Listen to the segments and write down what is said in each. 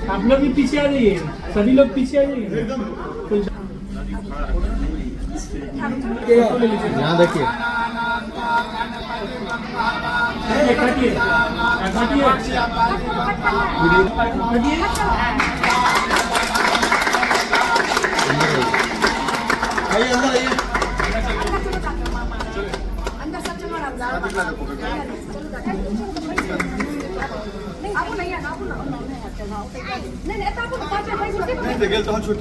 आप लोग भी पीछे आ जाइए, सभी लोग पीछे आ जाइए। यहाँ देखिए, काटिए, आइए अंदर आइए। अंदर सब चलो ना, आपको नहीं आना, आपको नहीं नहीं आपको 5 पैसे गेल तो छूट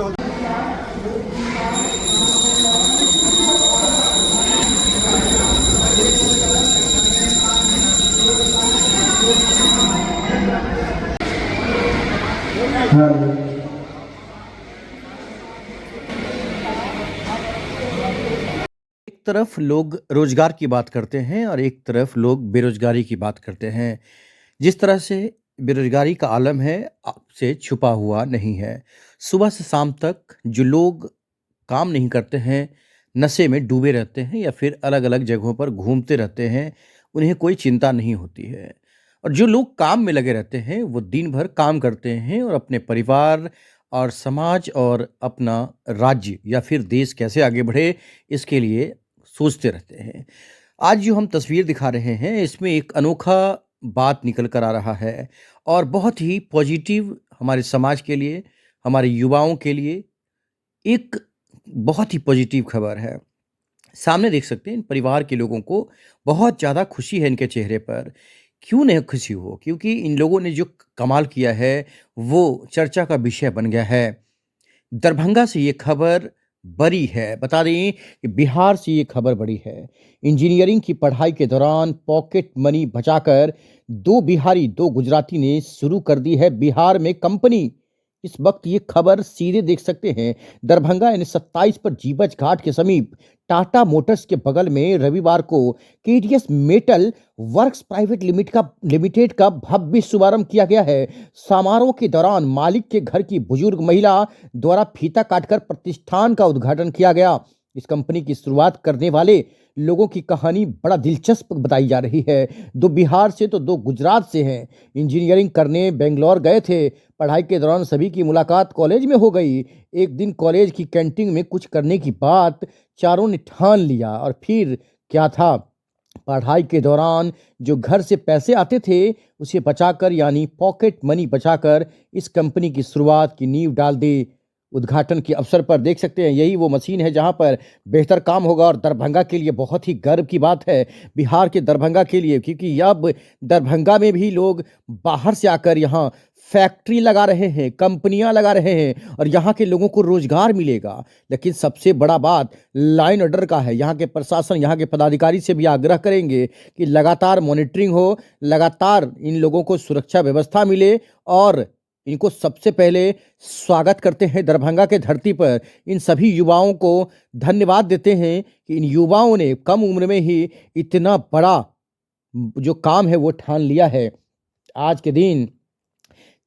एक तरफ लोग रोजगार की बात करते हैं और एक तरफ लोग बेरोजगारी की बात करते हैं। जिस तरह से बेरोजगारी का आलम है, आपसे छुपा हुआ नहीं है। सुबह से शाम तक जो लोग काम नहीं करते हैं, नशे में डूबे रहते हैं या फिर अलग-अलग जगहों पर घूमते रहते हैं, उन्हें कोई चिंता नहीं होती है। और जो लोग काम में लगे रहते हैं, वो दिन भर काम करते हैं और अपने परिवार और समाज और अपना राज्य या फिर देश कैसे आगे बढ़े, इसके लिए सोचते रहते हैं। आज जो हम तस्वीर दिखा रहे हैं, इसमें एक अनोखा बात निकल कर आ रहा है और बहुत ही पॉजिटिव हमारे समाज के लिए, हमारे युवाओं के लिए एक बहुत ही पॉजिटिव खबर है। सामने देख सकते हैं इन परिवार के लोगों को बहुत ज़्यादा खुशी है इनके चेहरे पर। क्यों नहीं खुशी हो? क्योंकि इन लोगों ने जो कमाल किया है, वो चर्चा का विषय बन गया है। दरभंगा से ये खबर बड़ी है। बता दें कि बिहार से ये खबर बड़ी है। इंजीनियरिंग की पढ़ाई के दौरान पॉकेट मनी बचाकर 2 बिहारी, 2 गुजराती ने शुरू कर दी है बिहार में कंपनी। इस वक्त ये खबर सीधे देख सकते हैं दरभंगा N27 पर जीबच घाट के समीप टाटा मोटर्स के बगल में रविवार को KDS metal works private limited का भव्य शुभारंभ किया गया है। समारोह के दौरान मालिक के घर की बुजुर्ग महिला द्वारा फीता काटकर प्रतिष्ठान का उद्घाटन किया गया। इस कंपनी की शुरुआत करने वाले लोगों की कहानी बड़ा दिलचस्प बताई जा रही है। 2 बिहार से तो 2 गुजरात से हैं। इंजीनियरिंग करने बेंगलोर गए थे। पढ़ाई के दौरान सभी की मुलाकात कॉलेज में हो गई। एक दिन कॉलेज की कैंटीन में कुछ करने की बात चारों ने ठान लिया और फिर क्या था, पढ़ाई के दौरान जो घर से पैसे आते थे उसे बचाकर यानी पॉकेट मनी बचाकर इस कंपनी की शुरुआत की नींव डाल दी। उद्घाटन के अवसर पर देख सकते हैं यही वो मशीन है जहां पर बेहतर काम होगा और दरभंगा के लिए बहुत ही गर्व की बात है, बिहार के दरभंगा के लिए, क्योंकि अब दरभंगा में भी लोग बाहर से आकर यहाँ फैक्ट्री लगा रहे हैं, कंपनियां लगा रहे हैं और यहाँ के लोगों को रोजगार मिलेगा। लेकिन सबसे बड़ा बात लाइन ऑर्डर का है। यहाँ के प्रशासन, यहाँ के पदाधिकारी से भी आग्रह करेंगे कि लगातार मॉनिटरिंग हो, लगातार इन लोगों को सुरक्षा व्यवस्था मिले और इनको सबसे पहले स्वागत करते हैं दरभंगा के धरती पर। इन सभी युवाओं को धन्यवाद देते हैं कि इन युवाओं ने कम उम्र में ही इतना बड़ा जो काम है वो ठान लिया है। आज के दिन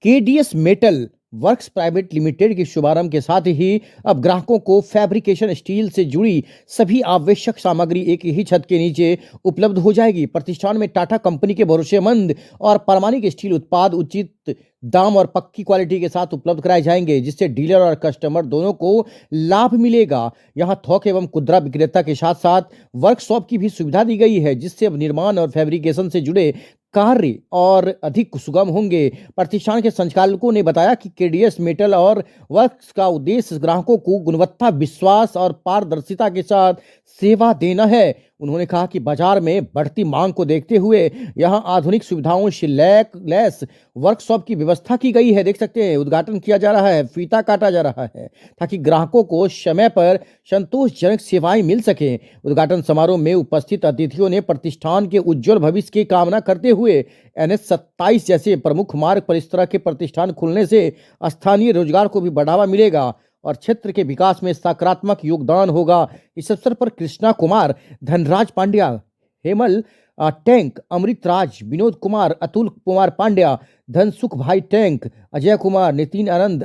KDS metal works private limited के शुभारंभ के साथ ही अब ग्राहकों को फैब्रिकेशन स्टील से जुड़ी सभी आवश्यक सामग्री एक ही छत के नीचे उपलब्ध हो जाएगी। प्रतिष्ठान में टाटा कंपनी के भरोसेमंद और प्रामाणिक स्टील उत्पाद उचित दाम और पक्की क्वालिटी के साथ उपलब्ध कराए जाएंगे, जिससे डीलर और कस्टमर दोनों को लाभ मिलेगा। यहां थोक एवं खुदरा विक्रेता के साथ साथ वर्कशॉप की भी सुविधा दी गई है, जिससे अब निर्माण और फैब्रिकेशन से जुड़े कार्य और अधिक सुगम होंगे। प्रतिष्ठान के संचालकों ने बताया कि केडीएस मेटल और वर्क्स का उद्देश्य ग्राहकों को गुणवत्ता, विश्वास और पारदर्शिता के साथ सेवा देना है। उन्होंने कहा कि बाजार में बढ़ती मांग को देखते हुए यहां आधुनिक सुविधाओं से लैस वर्कशॉप की व्यवस्था की गई है। देख सकते हैं उद्घाटन किया जा रहा है, फीता काटा जा रहा है ताकि ग्राहकों को समय पर संतोषजनक सेवाएं मिल सके। उद्घाटन समारोह में उपस्थित अतिथियों ने प्रतिष्ठान के उज्जवल भविष्य की कामना करते हुए NH27 जैसे प्रमुख मार्ग पर इस तरह के प्रतिष्ठान खुलने से स्थानीय रोजगार को भी बढ़ावा मिलेगा और क्षेत्र के विकास में सकारात्मक योगदान होगा। इस अवसर पर कृष्णा कुमार, धनराज पांड्या, हेमल टैंक, अमृत राज, विनोद कुमार, अतुल कुमार पांड्या, धनसुख भाई टैंक, अजय कुमार, नितिन आनंद,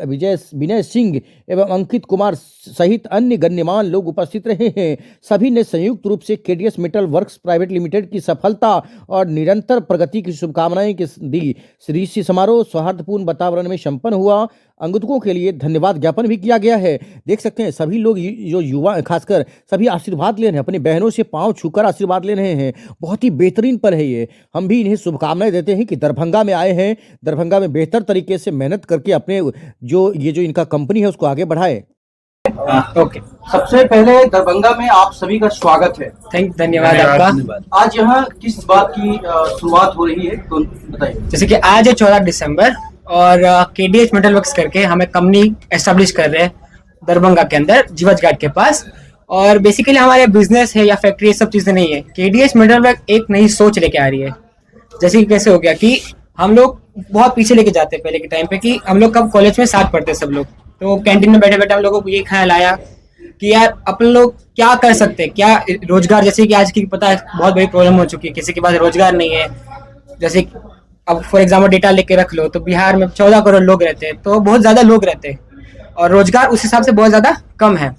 विनय सिंह एवं अंकित कुमार सहित अन्य गण्यमान लोग उपस्थित रहे हैं। सभी ने संयुक्त रूप से KDS metal works private limited की सफलता और निरंतर प्रगति की शुभकामनाएं दी। श्री समारोह सौहार्दपूर्ण वातावरण में संपन्न हुआ। आगंतुकों के लिए धन्यवाद ज्ञापन भी किया गया है। देख सकते हैं सभी लोग जो युवा खासकर सभी आशीर्वाद ले रहे हैं, अपनी बहनों से पांव छूकर आशीर्वाद ले रहे हैं। बहुत ही बेहतरीन पल है ये। हम भी इन्हें शुभकामनाएं देते हैं कि दरभंगा में आए हैं, दरभंगा में बेहतर तरीके से मेहनत करके अपने जो इनका कंपनी है उसको आगे बढ़ाए। ओके, सबसे पहले दरभंगा में आप सभी का स्वागत है। धन्यवाद आपका। आज यहाँ किस बात की शुरुआत हो रही है तो बताइए। जैसे कि आज है 14 दिसंबर और केडीएस मेटल वर्क्स करके हमें कंपनी एस्टेब्लिश कर रहे हैं दरभंगा के अंदर जीवज घाट के पास। और बेसिकली हमारे बिजनेस है या फैक्ट्री ये सब चीजें नहीं है। केडीएस मेटल वर्क एक नई सोच लेके आ रही है। जैसे कि कैसे हो गया कि हम लोग बहुत पीछे लेके जाते हैं पहले के टाइम पे कि हम लोग कब कॉलेज में साथ पढ़ते सब लोग, तो कैंटीन में बैठे बैठे हम लोगों को ये ख्याल आया कि यार अपन लोग क्या कर सकते हैं, क्या रोजगार, जैसे कि आज की पता है बहुत बड़ी प्रॉब्लम हो चुकी है, किसी के पास रोजगार नहीं है। जैसे अब फॉर एग्जाम्पल डेटा लेके रख लो तो बिहार में 14 करोड़ लोग रहते हैं, तो बहुत ज्यादा लोग रहते हैं और रोजगार उस हिसाब से बहुत ज्यादा कम है।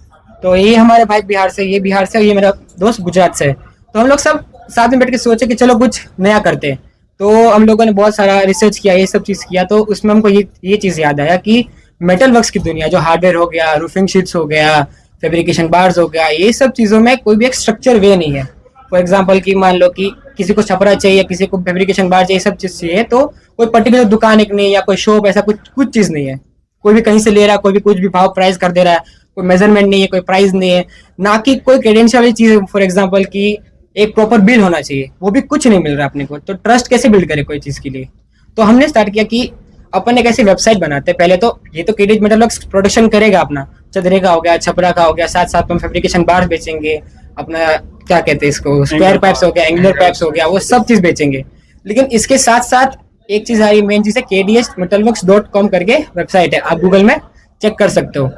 तो ये हमारे भाई बिहार से, ये बिहार से, ये मेरा दोस्त गुजरात से, तो हम लोग सब साथ में बैठ के सोचे कि चलो कुछ नया करते हैं। तो हम लोगों ने बहुत सारा रिसर्च किया, ये सब चीज किया, तो उसमें हमको ये चीज याद आया कि मेटल वर्क्स की दुनिया, जो हार्डवेयर हो गया, रूफिंग शीट्स हो गया, फैब्रिकेशन बार्स हो गया, ये सब चीजों में कोई भी एक स्ट्रक्चर वे नहीं है। फॉर एग्जाम्पल कि मान लो कि किसी को छपरा चाहिए, किसी को फैब्रिकेशन बार चाहिए, सब चीज चाहिए, तो कोई पर्टिकुलर दुकान एक नहीं या कोई शॉप, ऐसा कुछ चीज नहीं है। कोई भी कहीं से ले रहा है, कोई भी कुछ भी भाव प्राइस कर दे रहा है, कोई मेजरमेंट नहीं है, कोई प्राइस नहीं है, ना कि कोई क्रेडेंशियल वाली चीज। फॉर एग्जाम्पल कि एक प्रॉपर बिल होना चाहिए, वो भी कुछ नहीं मिल रहा अपने को। तो ट्रस्ट कैसे बिल्ड करे कोई चीज के लिए? तो हमने स्टार्ट किया कि अपन एक ऐसी वेबसाइट बनाते हैं। पहले तो ये तो केडीएस मेटल वर्क्स प्रोडक्शन करेगा अपना, चदरे का हो गया, छपरा का हो गया, साथ साथ हम फैब्रिकेशन बार बेचेंगे, अपना क्या कहते हैं इसको, स्क्वायर पाइप्स हो गया, एंगुलर पाइप्स हो गया, वो सब चीज बेचेंगे। लेकिन इसके साथ साथ एक चीज आ रही, मेन चीज है kdsmetalworks.com करके वेबसाइट है, आप गूगल में चेक कर सकते हो।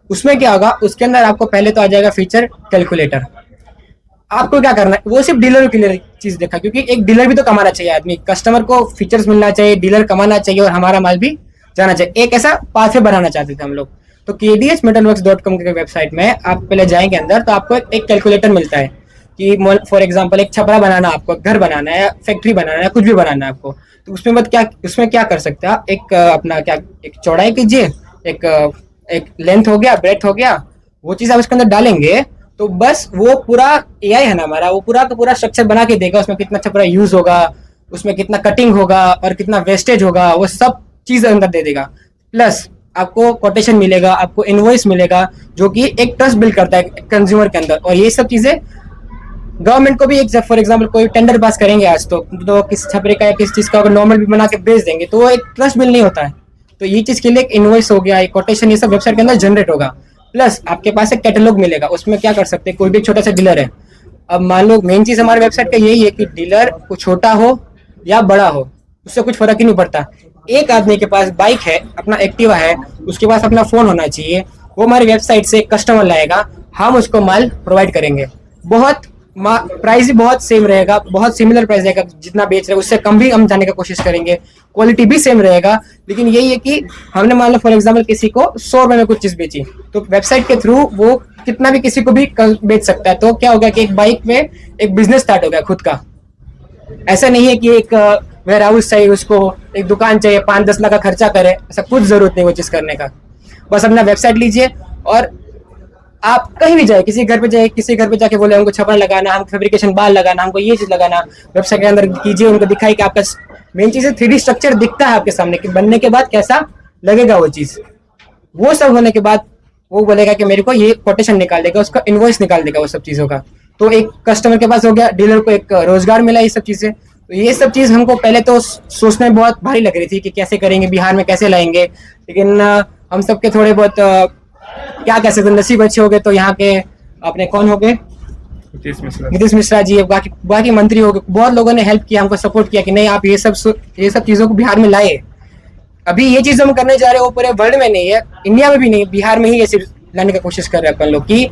उसमें क्या होगा, उसके अंदर आपको पहले तो आ जाएगा फीचर कैलकुलेटर। आपको क्या करना है, वो सिर्फ डीलर के लिए चीज देखा, क्योंकि एक डीलर भी तो कमाना चाहिए आदमी, कस्टमर को फीचर्स मिलना चाहिए, डीलर कमाना चाहिए और हमारा माल भी जाना चाहिए। एक ऐसा पाथवे बनाना चाहते थे हम लोग। तो kdsmetalworks.com के वेबसाइट में आप पहले जाएंगे अंदर, तो आपको एक कैलकुलेटर मिलता है कि फॉर एग्जांपल एक छपरा बनाना, आपको घर बनाना है, फैक्ट्री बनाना है, कुछ भी बनाना है आपको, तो उसमें क्या कर सकते हैं आप, एक अपना क्या, एक चौड़ाई कीजिए, एक लेंथ हो गया, ब्रेथ हो गया, वो चीज आप उसके अंदर डालेंगे तो बस वो पूरा एआई है ना हमारा, वो पूरा का पूरा स्ट्रक्चर बना के देगा। उसमें कितना छपरा यूज होगा, उसमें कितना कटिंग होगा और कितना वेस्टेज होगा, वो सब चीज अंदर दे देगा। प्लस आपको कोटेशन मिलेगा, आपको इनवॉइस मिलेगा, जो कि एक ट्रस्ट बिल्ड करता है कंज्यूमर के अंदर। और ये सब चीजें गवर्नमेंट को भी, एक फॉर एग्जांपल कोई टेंडर पास करेंगे आज तो किस छपरे का या किस चीज का अगर नॉर्मल भी बना के बेच देंगे तो वो एक ट्रस्ट बिल्ड नहीं होता है। तो ये चीज के लिए एक इनवॉइस हो गया, एक कोटेशन, ये सब वेबसाइट के अंदर जनरेट होगा। प्लस आपके पास एक कैटलॉग मिलेगा, उसमें क्या कर सकते हैं, कोई भी छोटा सा डीलर है, अब मान लो मेन चीज हमारे वेबसाइट का यही है कि डीलर को छोटा हो या बड़ा हो, उससे कुछ फर्क ही नहीं पड़ता। एक आदमी के पास बाइक है, अपना एक्टिवा है, उसके पास अपना फोन होना चाहिए, वो हमारी वेबसाइट से कस्टमर लाएगा, हम उसको माल प्रोवाइड करेंगे। प्राइस भी बहुत सेम रहेगा, बहुत सिमिलर प्राइस रहेगा, जितना बेच रहे हैं उससे कम भी हम जाने की कोशिश करेंगे, क्वालिटी भी सेम रहेगा। लेकिन यही है कि हमने मान लो फॉर एग्जांपल किसी को 100 रुपए में कुछ चीज बेची, तो वेबसाइट के थ्रू वो कितना भी किसी को भी बेच सकता है। तो क्या होगा कि एक बाइक में एक बिजनेस स्टार्ट हो गया खुद का। ऐसा नहीं है कि एक वेयर हाउस चाहिए, उसको एक दुकान चाहिए, 5-10 लाख का खर्चा करे, ऐसा कुछ जरूरत नहीं वो चीज करने का। बस अपना वेबसाइट लीजिए और आप कहीं भी जाए, किसी घर पे जाके बोले हमको छपरा लगाना, हमको फैब्रिकेशन बार लगाना, हमको ये चीज लगाना, वेबसाइट के अंदर कीजिए, उनको दिखाई कि आपका मेन चीज है 3D स्ट्रक्चर दिखता है आपके सामने कि बनने के बाद कैसा लगेगा वो चीज। वो सब होने के बाद वो बोलेगा कि मेरे को ये कोटेशन निकाल देगा, उसका इनवॉइस निकाल देगा वो सब चीजों का। तो एक कस्टमर के पास हो गया, डीलर को एक रोजगार मिला, ये सब चीजें। तो ये सब चीज हमको पहले तो सोचने में बहुत भारी लग रही थी कि कैसे करेंगे, बिहार में कैसे लाएंगे। लेकिन हम सबके थोड़े बहुत क्या कह सकते, नसीब अच्छे हो गए। तो यहाँ के अपने कौन हो गए, नीतीश मिश्रा जी, बाकी मंत्री हो गए, बहुत लोगों ने हेल्प किया, हमको सपोर्ट किया कि नहीं आप ये सब चीजों को बिहार में लाए। अभी ये चीज हम करने जा रहे हैं वो पूरे वर्ल्ड में नहीं है, इंडिया में भी नहीं, बिहार में ही ये सिर्फ लाने की कोशिश कर रहे हैं अपन लोग कि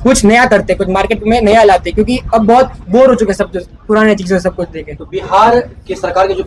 कुछ नया करते, कुछ मार्केट में नया लाते, क्योंकि अब बहुत बोर हो चुके सब पुराने चीजों सब कुछ देखे। तो बिहार की सरकार के जो